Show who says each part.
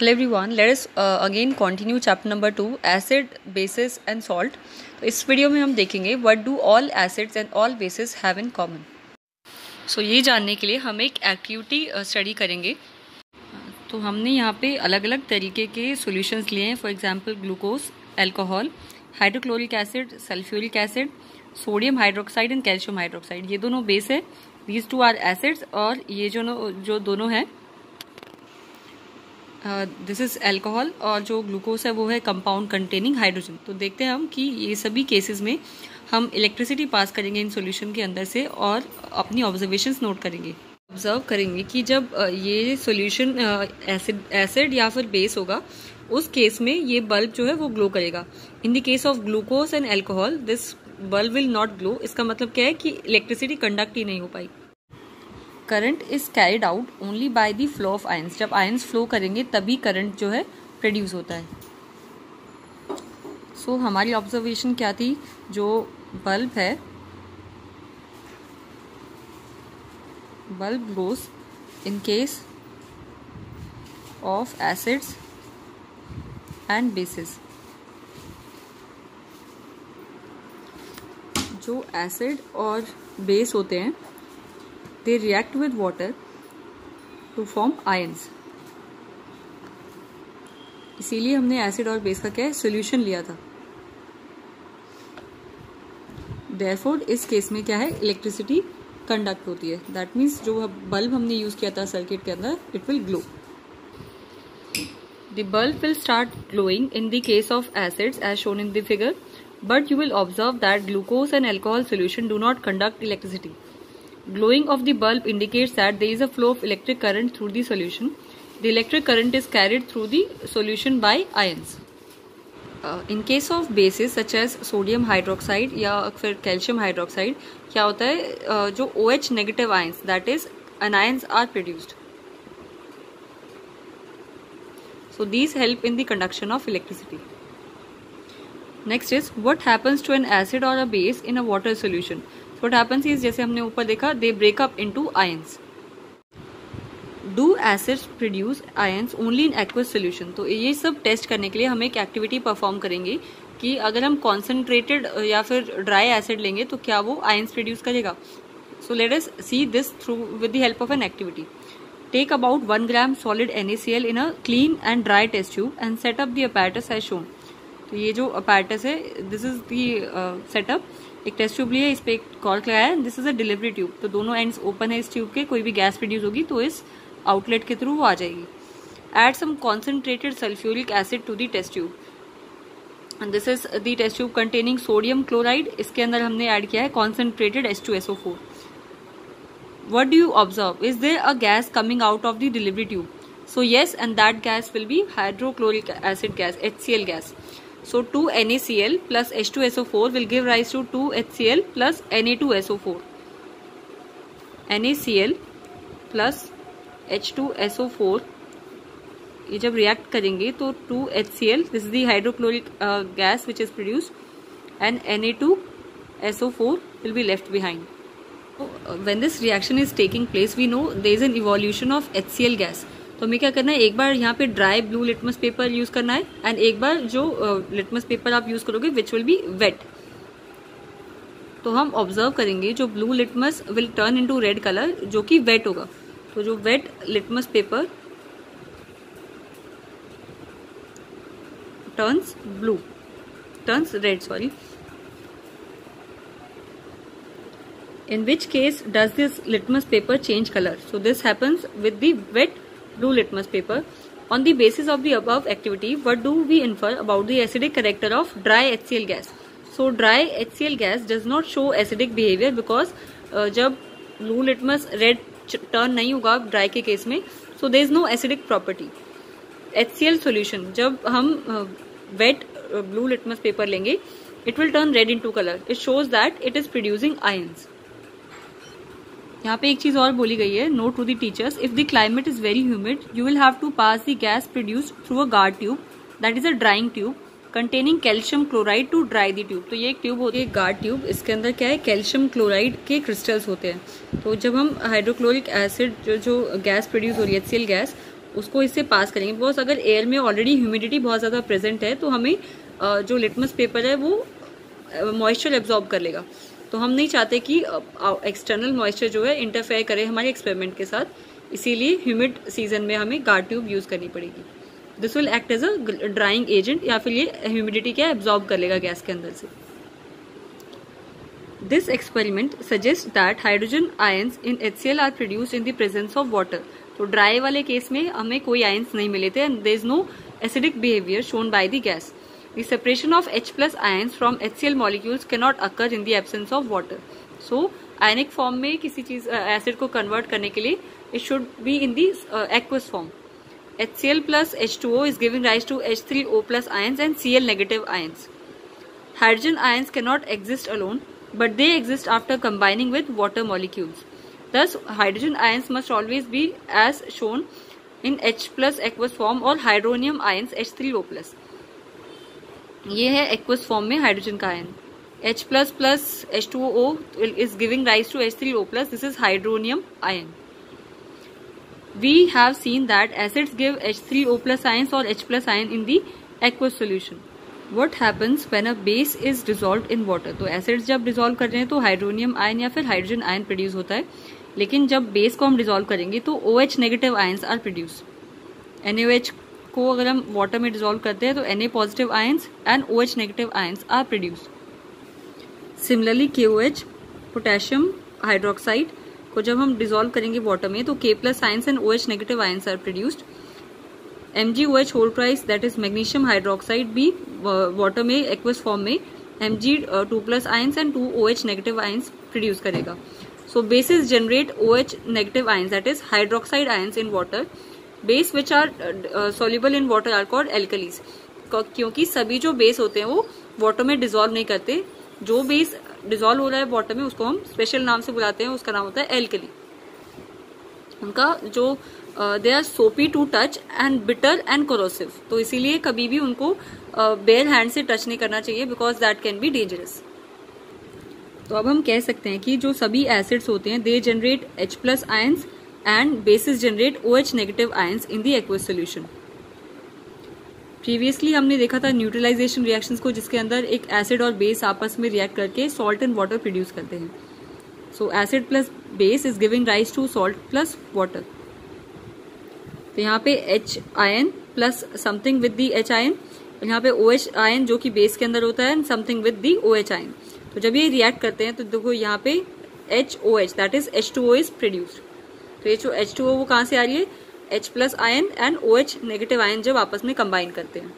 Speaker 1: Hello everyone, let us again continue chapter number 2 acid, bases and salt. तो इस video में हम देखेंगे what do all acids and all bases have in common. So ये जानने के लिए हम एक एक्टिविटी स्टडी करेंगे. तो हमने यहाँ पे अलग अलग तरीके के सॉल्यूशंस लिए हैं. For example glucose, alcohol, hydrochloric acid, sulphuric acid, sodium hydroxide and calcium hydroxide. ये दोनों बेस है. दीज टू आर एसिड्स और ये जो दोनों हैं दिस इज अल्कोहल और जो ग्लूकोज है वो है कंपाउंड कंटेनिंग हाइड्रोजन. तो देखते हैं हम कि ये सभी केसेस में हम इलेक्ट्रिसिटी पास करेंगे इन सॉल्यूशन के अंदर से और अपनी ऑब्जर्वेशंस नोट करेंगे. ऑब्जर्व करेंगे कि जब ये सॉल्यूशन एसिड या फिर बेस होगा उस केस में ये बल्ब जो है वो ग्लो करेगा. In the case of glucose and alcohol this bulb will not glow. इसका मतलब क्या है कि इलेक्ट्रिसिटी कंडक्ट ही नहीं हो पाई. Current is carried out only by the flow of ions. जब आयंस फ्लो करेंगे तभी करंट जो है प्रोड्यूस होता है. सो हमारी ऑब्जर्वेशन क्या थी, जो बल्ब है bulb glows in case of acids and bases. जो एसिड और बेस होते हैं they react with water to form ions. इसीलिए हमने एसिड और बेस का क्या है सोल्यूशन लिया था. Therefore इस केस में क्या है इलेक्ट्रिसिटी कंडक्ट होती है. दैट मीन्स जो बल्ब हमने यूज किया था सर्किट के अंदर it will glow. The bulb will start glowing in the case of acids as shown in the figure, but you will observe that glucose and alcohol solution do not conduct electricity. Glowing of the bulb indicates that there is a flow of electric current through the solution. The electric current is carried through the solution by ions. In case of bases such as sodium hydroxide या फिर calcium hydroxide क्या होता है, जो OH negative ions that is anions are produced. So these help in the conduction of electricity. Next is what happens to an acid or a base in a water solution. What happens is जैसे हमने ऊपर देखा they break up into ions. Do acids produce ions only in aqueous solution? तो ये सब test करने के लिए हम एक एक्टिविटी परफॉर्म करेंगे कि अगर हम कॉन्सेंट्रेटेड या फिर ड्राई एसिड लेंगे तो क्या वो आयंस प्रोड्यूस करेगा. So let us see this through with the help of an activity. Take about 1 gram solid NaCl in a clean and dry test tube and set up the apparatus as shown. तो ये जो apparatus है this is the setup. एक test tube लिया, इस पे एक cork लगाया है. This is a delivery tube. तो दोनों एंड्स ओपन है इस ट्यूब के. कोई भी गैस प्रोड्यूस होगी तो इस आउटलेट के थ्रू वो आ जाएगी. Add some concentrated sulphuric acid to the test tube. And this is the test tube containing sodium chloride. इसके अंदर हमने ऐड किया है concentrated H2SO4. What do you observe, is there a gas coming out of the delivery tube? So yes, and that gas will be hydrochloric acid gas, HCl gas. So 2 NaCl plus H2SO4 will give rise to 2 HCl plus Na2SO4. NaCl plus H2SO4 ये जब react करेंगे तो 2 HCl, this is the hydrochloric gas which is produced, and Na2SO4 will be left behind. So, when this reaction is taking place, we know there is an evolution of HCl gas. तो हमें क्या करना है, एक बार यहाँ पे dry blue litmus paper use करना है एंड एक बार जो लिटमस पेपर आप यूज करोगे विच विल बी वेट. तो हम ऑब्जर्व करेंगे जो blue litmus will turn into red colour जो कि वेट होगा. तो जो wet litmus paper turns red, sorry. In which case does this litmus paper change color? So this happens with the wet blue litmus paper. On the basis of the above activity, what do we infer about the acidic character of dry HCl gas? So dry HCl gas does not show acidic behavior because जब blue litmus red turn नहीं होगा dry के case में, so there is no acidic property. HCl solution जब हम wet blue litmus paper लेंगे, it will turn red into color. It shows that it is producing ions. यहाँ पे एक चीज और बोली गई है, note to the teachers, if the climate is very humid you will have to pass the gas produced through a guard tube that is a drying tube containing calcium chloride to dry the tube. तो ये एक tube होती है guard tube. इसके अंदर क्या है, calcium chloride के क्रिस्टल्स होते हैं. तो जब हम हाइड्रोक्लोरिक एसिड जो गैस प्रोड्यूस हो रही है HCl गैस उसको इससे पास करेंगे, बिकॉज अगर एयर में ऑलरेडी ह्यूमिडिटी बहुत ज़्यादा प्रेजेंट है तो हमें जो लिटमस पेपर है वो मॉइस्चर एब्जॉर्ब कर लेगा। तो हम नहीं चाहते कि एक्सटर्नल मॉइस्चर जो है इंटरफेयर करे हमारे एक्सपेरिमेंट के साथ, इसीलिए ह्यूमिड सीजन में हमें गार्ड ट्यूब यूज करनी पड़ेगी। This will act as a drying agent, या फिर ये ह्यूमिडिटी क्या एब्जॉर्ब कर लेगा गैस के अंदर से। This experiment suggest that hydrogen ions in HCl are produced in the presence of water. तो ड्राई वाले केस में हमें कोई आयंस नहीं मिले थे and there is no acidic behaviour shown by the gas. The separation of H plus ions from HCl molecules cannot occur in the absence of water. So, ionic form में किसी चीज acid को convert करने के लिए it should be in the aqueous form. HCl plus H2O is giving rise to H3O plus ions and Cl negative ions. Hydrogen ions cannot exist alone, but they exist after combining with water molecules. Thus, hydrogen ions must always be as shown in H plus aqueous form or hydronium ions H3O plus. ये है aqueous form में hydrogen का ion. H plus plus H2O is giving rise to H3O plus. This is hydronium ion. We have seen that acids give H3O plus ions or H plus ion in the aqueous solution. What happens when a base is dissolved in water? तो acids जब dissolve कर रहे हैं तो hydronium ion या फिर hydrogen ion produce होता है, लेकिन जब बेस को हम डिसॉल्व करेंगे तो OH negative ions are produce. NaOH को अगर हम वाटर में डिसॉल्व करते हैं तो Na positive ions and OH negative ions are produce. Similarly KOH potassium hydroxide को जब हम डिसॉल्व करेंगे वाटर में तो K plus ions and OH negative ions are produced. MgOH whole प्राइस दैट इज मैग्नीशियम हाइड्रोक्साइड भी वाटर में aqueous form में Mg2 plus ions and 2 OH negative ions produce करेगा। So bases generate OH negative ions that is hydroxide ions in water. Base which are soluble in water are called alkalis, क्योंकि सभी जो base होते हैं वो water में dissolve नहीं करते। जो बेस डिसॉल्व हो रहा है वाटर में उसको हम स्पेशल नाम से बुलाते हैं, उसका नाम होता है एल्कली। उनका जो they are soapy to touch and bitter and corrosive, तो इसीलिए कभी भी उनको बेयर हैंड से टच नहीं करना चाहिए because that can be dangerous. तो अब हम कह सकते हैं कि जो सभी एसिड्स होते हैं they generate H plus ions and bases generate OH negative ions in the aqueous solution. Previously हमने देखा था न्यूट्रलाइजेशन रिएक्शंस को, जिसके अंदर एक एसिड और बेस आपस में रिएक्ट करके सॉल्ट एंड वाटर प्रोड्यूस करते हैं। So acid plus base is giving rise to salt plus water. तो यहाँ पे H ion plus something with the H ion, यहाँ पे OH आयन जो कि बेस के अंदर होता है and something with the OH ion. तो जब ये रिएक्ट करते हैं तो देखो यहाँ पे HOH that is H2O is produced. तो ये जो H2O वो कहाँ से आ रही है? H plus ion and OH negative ion जब आपस में कंबाइन करते हैं।